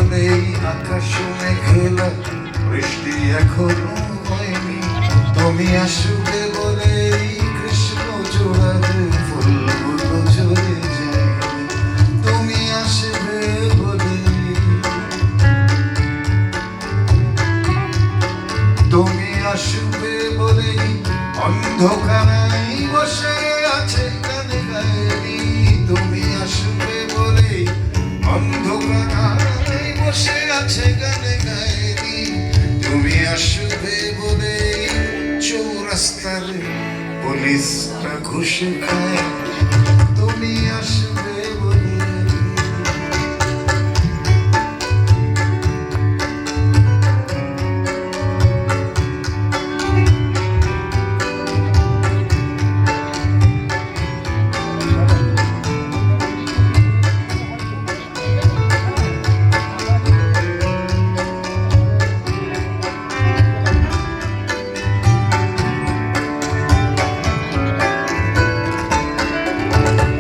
বলেই আকাশ মেঘলা, বৃষ্টি এখনো হয়নি। তুমি আসবে বলেই কৃষ্ণ চূড়ার ফুলগুলো ঝরে যায়নি। তুমি আসবে বলেই, তুমি আসবে বলেই অন্ধকারাই বসে আছে গানে গায়নি। তুমি আসবে বলেই অন্ধকারাই বসে আছে গানে গায়নি। তুমি আসবে বলেই চৌরাস্তার পুলিশরা ঘুষ খায়। তুমি আসবে বলে,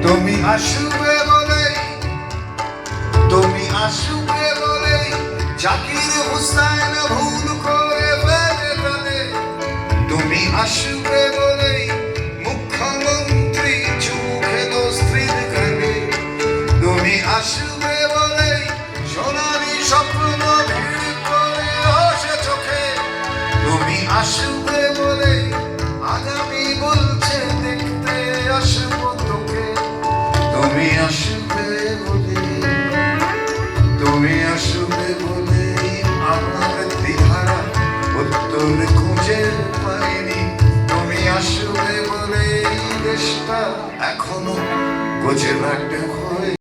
তুমি আসবে বলেই, তুমি আসবে বলেই জাকির হুসাইন ভুল করে ফেলে। তুমি আসবে বলেই মুখ্যমন্ত্রী চোখে স্ত্রীর কানে। তুমি আসবে বলেই সোনালি স্বপ্ন ভিড় করে হাসে চোখে। তুমি আসবে বলেই আগামী বলছে দেখতে আসবো তোকে। তুমি আসবে বলে, তুমি আসবে বলে আমার দ্বিধারা উত্তর খুঁজে পাইনি। তুমি আসবে বলে দেশটা এখনো গুজরাট হয়।